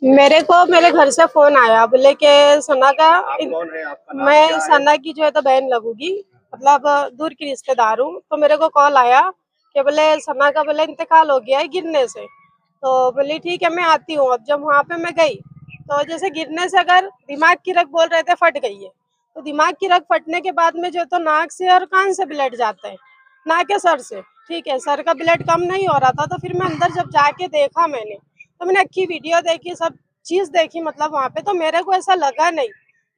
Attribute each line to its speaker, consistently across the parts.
Speaker 1: मेरे को मेरे घर से फोन आया बोले कि सना का।
Speaker 2: आप कौन है, आपका नाम
Speaker 1: मैं
Speaker 2: क्या है?
Speaker 1: सना की जो है तो बहन लगूंगी, मतलब दूर की रिश्तेदार हूँ। तो मेरे को कॉल आया कि बोले सना का बोले इंतकाल हो गया है गिरने से। तो बोली ठीक है मैं आती हूँ। अब जब वहां पे मैं गई तो जैसे गिरने से अगर दिमाग की रग बोल रहे थे फट गई है, तो दिमाग की रग फटने के बाद में जो तो नाक से और कान से ब्लड जाता है, ना के सर से। ठीक है, सर का ब्लड कम नहीं हो रहा था। तो फिर मैं अंदर जब जाके देखा मैंने, तो मैंने अच्छी वीडियो देखी, सब चीज देखी, मतलब वहां पे तो मेरे को ऐसा लगा नहीं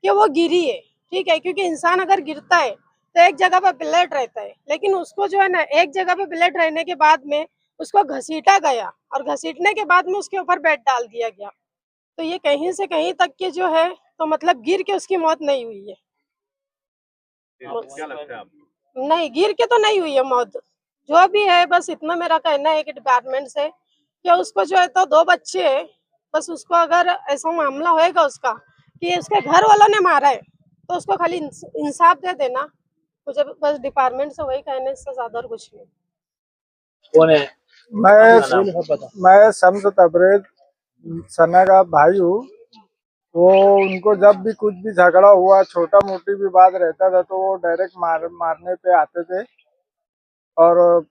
Speaker 1: कि वो गिरी है। ठीक है, क्योंकि इंसान अगर गिरता है तो एक जगह पे ब्लड रहता है, लेकिन उसको जो है ना एक जगह पे ब्लड रहने के बाद में उसको घसीटा गया, और घसीटने के बाद में उसके ऊपर बेड डाल दिया गया। तो ये कहीं से कहीं तक के जो है तो मतलब गिर के उसकी मौत नहीं हुई है।
Speaker 2: क्या लगता है आपको?
Speaker 1: नहीं, गिर के तो नहीं हुई है मौत। जो भी है बस इतना मेरा कहना है कि डिपार्टमेंट से कि उसको जो है तो 2 बच्चे हैं, बस उसको अगर ऐसा मामला होएगा उसका कि उसके घर वालों ने मारा है, तो उसको खाली इंसाफ दे देना। मुझे बस डिपार्टमेंट से वही कहने से ज्यादा और कुछ नहीं।
Speaker 3: कौन है?
Speaker 4: मैं शम्स तबरेज सना का भाई हूँ। वो उनको जब भी कुछ भी झगड़ा हुआ, छोटा मोटी भी बात रहता था, तो वो डायरेक्ट मारने पे आते थे। और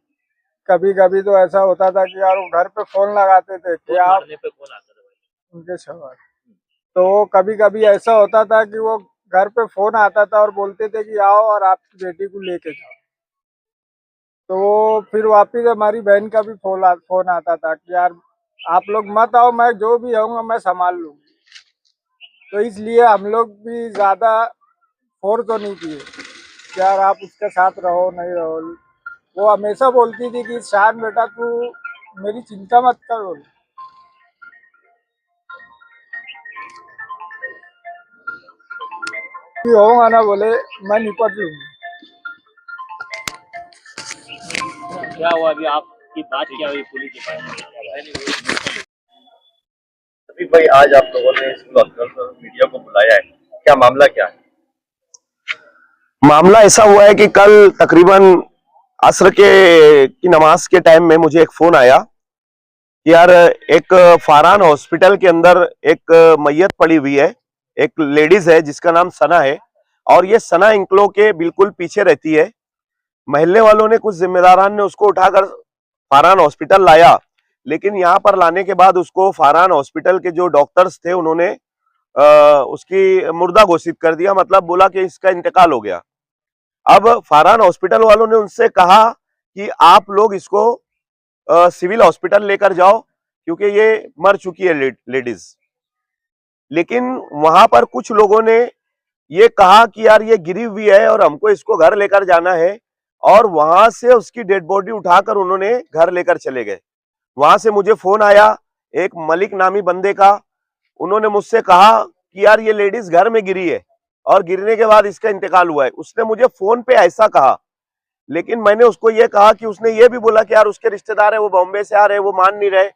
Speaker 4: कभी कभी तो ऐसा होता था कि यार वो घर पे फोन लगाते थे कि आप
Speaker 3: मारने पे कौन आता था भाई?
Speaker 4: उनके शवार। तो कभी कभी ऐसा होता था कि वो घर पे फोन आता था और बोलते थे कि आओ और आपकी बेटी को लेके जाओ। तो वो फिर वापिस हमारी बहन का भी फोन आता था कि यार आप लोग मत आओ, मैं जो भी आऊँगा मैं संभाल लूंगी। तो इसलिए हम लोग भी ज्यादा फोर्स तो नहीं किए कि यार आप उसके साथ रहो नहीं रहो। वो हमेशा बोलती थी कि शान बेटा तू मेरी चिंता मत कर, बोल कि होगा ना, बोले मैं निपट लूंगी।
Speaker 3: क्या हुआ अभी आपकी बात क्या हुई पुलिस डिपार्टमेंट?
Speaker 2: अभी भाई आज आप लोगों ने सिविल हॉस्पिटल मीडिया को बुलाया है, क्या मामला क्या है?
Speaker 5: मामला ऐसा हुआ है कि कल तकरीबन असर के की नमाज के टाइम में मुझे एक फोन आया कि यार एक फारान हॉस्पिटल के अंदर एक मैयत पड़ी हुई है। एक लेडीज है जिसका नाम सना है, और ये सना इंक्लो के बिल्कुल पीछे रहती है। महल्ले वालों ने, कुछ जिम्मेदारान ने उसको उठाकर फारान हॉस्पिटल लाया, लेकिन यहाँ पर लाने के बाद उसको फारान हॉस्पिटल के जो डॉक्टर्स थे उन्होंने उसकी मुर्दा घोषित कर दिया, मतलब बोला कि इसका इंतकाल हो गया। अब फारान हॉस्पिटल वालों ने उनसे कहा कि आप लोग इसको सिविल हॉस्पिटल लेकर जाओ क्योंकि ये मर चुकी है लेडीज। लेकिन वहां पर कुछ लोगों ने ये कहा कि यार ये गिरी हुई है और हमको इसको घर लेकर जाना है, और वहां से उसकी डेड बॉडी उठाकर उन्होंने घर लेकर चले गए। वहां से मुझे फोन आया एक मलिक नामी बंदे का। उन्होंने मुझसे कहा कि यार ये लेडीज घर में गिरी है और गिरने के बाद इसका इंतकाल हुआ है। उसने मुझे फोन पे ऐसा कहा, लेकिन मैंने उसको ये कहा कि उसने ये भी बोला कि यार उसके रिश्तेदार है, वो बॉम्बे से आ रहे, वो मान नहीं रहे।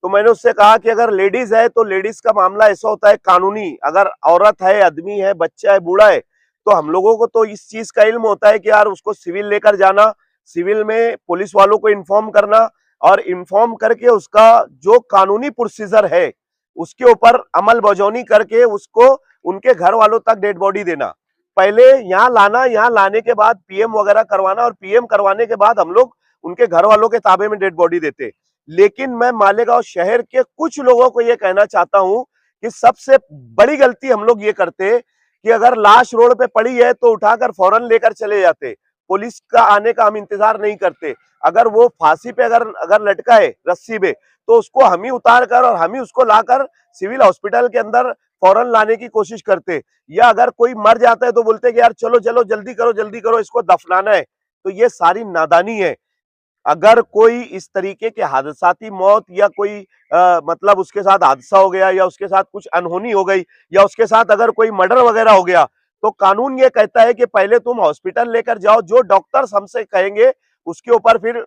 Speaker 5: तो मैंने उससे कहा कि अगर लेडीज है तो लेडीज का मामला ऐसा होता है कानूनी, अगर औरत है, आदमी है, बच्चा है, बूढ़ा है, तो हम लोगों को तो इस चीज का इल्म होता है कि यार उसको सिविल लेकर जाना, सिविल में पुलिस वालों को इन्फॉर्म करना, और इन्फॉर्म करके उसका जो कानूनी प्रोसीजर है उसके ऊपर अमल बजौनी करके उसको उनके घर वालों तक डेड बॉडी देना। पहले यहाँ लाना, यहाँ लाने के बाद पीएम वगैरह करवाना, और पीएम करवाने के बाद हम लोग उनके घर वालों के ताबे में डेड बॉडी देते। लेकिन मैं मालेगांव शहर के कुछ लोगों को यह कहना चाहता हूं कि सबसे बड़ी गलती हम लोग ये करते कि अगर लाश रोड पे पड़ी है तो उठाकर फौरन लेकर चले जाते, पुलिस का आने का हम इंतजार नहीं करते। अगर वो फांसी पे अगर लटका है रस्सी पे, तो उसको हम ही उतार कर और हम ही उसको लाकर सिविल हॉस्पिटल के अंदर फौरन लाने की कोशिश करते। या अगर कोई मर जाता है तो बोलते कि यार चलो चलो जल्दी करो इसको दफनाना है। तो ये सारी नादानी है। अगर कोई इस तरीके के हादसाती मौत या कोई मतलब उसके साथ हादसा हो गया या उसके साथ कुछ अनहोनी हो गई या उसके साथ अगर कोई मर्डर वगैरह हो गया, तो कानून ये कहता है कि पहले तुम हॉस्पिटल लेकर जाओ, जो डॉक्टर्स हमसे कहेंगे उसके ऊपर फिर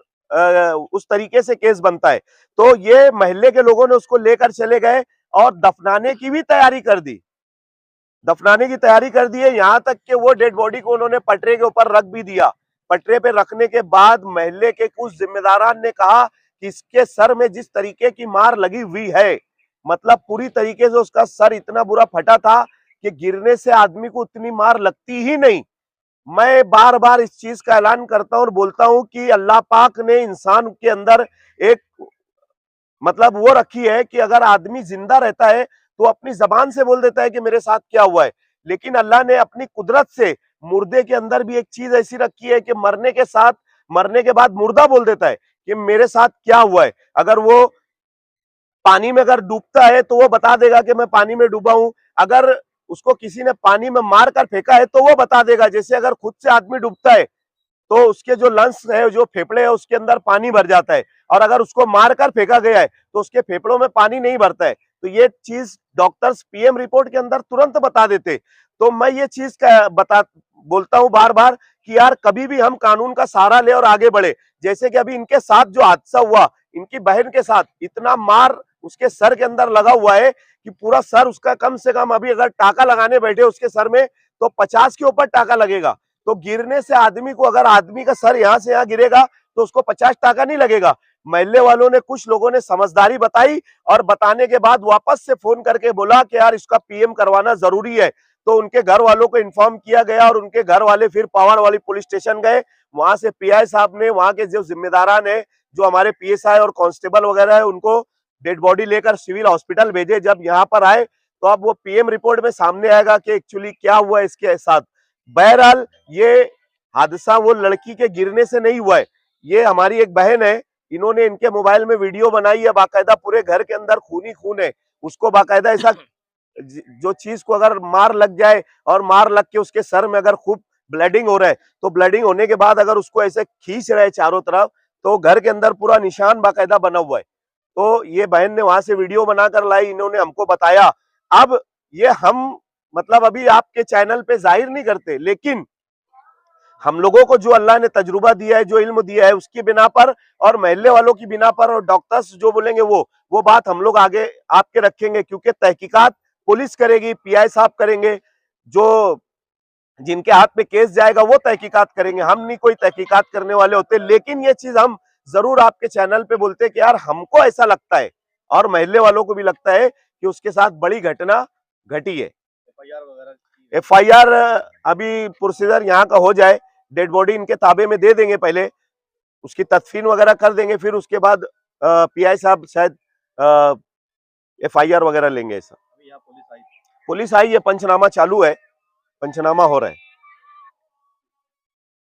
Speaker 5: उस तरीके से केस बनता है। तो ये मोहल्ले के लोगों ने उसको लेकर चले गए और दफनाने की भी तैयारी कर दी, दफनाने की तैयारी कर दी है। यहां तक कि वो डेड बॉडी को उन्होंने पटरे के ऊपर रख भी दिया। पटरे पे रखने के बाद मोहल्ले के कुछ जिम्मेदारान ने कहा कि इसके सर में जिस तरीके की मार लगी हुई है, मतलब पूरी तरीके से उसका सर इतना बुरा फटा था कि गिरने से आदमी को उतनी मार लगती ही नहीं। मैं बार बार इस चीज का ऐलान करता हूं और बोलता हूं कि अल्लाह पाक ने इंसान के अंदर एक मतलब वो रखी है कि अगर आदमी जिंदा रहता है तो अपनी जबान से बोल देता है कि मेरे साथ क्या हुआ है, लेकिन अल्लाह ने अपनी कुदरत से मुर्दे के अंदर भी एक चीज ऐसी रखी है कि मरने के बाद मुर्दा बोल देता है कि मेरे साथ क्या हुआ है। अगर वो पानी में अगर डूबता है तो वो बता देगा कि मैं पानी में डूबा हूं, अगर उसको किसी ने पानी में मार कर फेंका है तो वो बता देगा। जैसे अगर खुद से आदमी डूबता है तो उसके जो लंग्स है, जो फेफड़े है, उसके अंदर पानी भर जाता है, और अगर उसको मारकर फेंका गया है तो उसके फेफड़ों में पानी नहीं भरता है। तो ये चीज डॉक्टर्स पीएम रिपोर्ट के अंदर तुरंत बता देते। तो मैं ये चीज का बोलता हूं बार बार कि यार कभी भी हम कानून का सहारा ले और आगे बढ़े। जैसे कि अभी इनके साथ जो हादसा हुआ, इनकी बहन के साथ इतना मार उसके सर के अंदर लगा हुआ है कि पूरा सर उसका कम से कम अभी अगर टाका लगाने बैठे उसके सर में तो 50 के ऊपर टाका लगेगा। तो गिरने से आदमी को, अगर आदमी का सर यहां से यहां गिरेगा तो उसको 50 टाका नहीं लगेगा। महल्ले वालों ने, कुछ लोगों ने समझदारी बताई और बताने के बाद वापस से फोन करके बोला कि यार इसका पीएम करवाना जरूरी है। तो उनके घर वालों को इन्फॉर्म किया गया और उनके घर वाले फिर पावर वाली पुलिस स्टेशन गए। वहां से पीआई साहब ने, वहां के जो जिम्मेदारान है, जो हमारे पीएसआई और कांस्टेबल वगैरह है, उनको डेड बॉडी लेकर सिविल हॉस्पिटल भेजे। जब यहाँ पर आए तो अब वो पीएम रिपोर्ट में सामने आएगा कि एक्चुअली क्या हुआ इसके साथ। बहरहाल ये हादसा वो लड़की के गिरने से नहीं हुआ है। ये हमारी एक बहन है, इन्होंने इनके मोबाइल में वीडियो बनाई है, बाकायदा पूरे घर के अंदर खून ही खून है। उसको बाकायदा ऐसा जो चीज को अगर मार लग जाए और मार लग के उसके सर में अगर खूब ब्लीडिंग हो रहा है तो ब्लीडिंग होने के बाद अगर उसको ऐसे खींच रहे चारों तरफ तो घर के अंदर पूरा निशान बाकायदा बना हुआ है। तो ये बहन ने वहां से वीडियो बनाकर लाई, इन्होंने हमको बताया। अब ये हम मतलब अभी आपके चैनल पे जाहिर नहीं करते, लेकिन हम लोगों को जो अल्लाह ने तजुर्बा दिया है, जो इल्म दिया है, उसकी बिना पर और महल्ले वालों की बिना पर और डॉक्टर्स जो बोलेंगे वो बात हम लोग आगे आपके रखेंगे, क्योंकि तहकीकात पुलिस करेगी, पीआई साहब करेंगे, जो जिनके हाथ में केस जाएगा वो तहकीकात करेंगे। हम नहीं कोई तहकीकात करने वाले होते, लेकिन ये चीज हम जरूर आपके चैनल पे बोलते हैं कि यार हमको ऐसा लगता है और महल्ले वालों को भी लगता है कि उसके साथ बड़ी घटना घटी है। एफआईआर अभी प्रोसीजर यहाँ का हो जाए, डेड बॉडी इनके ताबे में दे देंगे, पहले उसकी तदफीन वगैरह कर देंगे, फिर उसके बाद पीआई साहब शायद एफआईआर वगैरह लेंगे। ऐसा पुलिस आई है, पंचनामा चालू है, पंचनामा हो रहा है।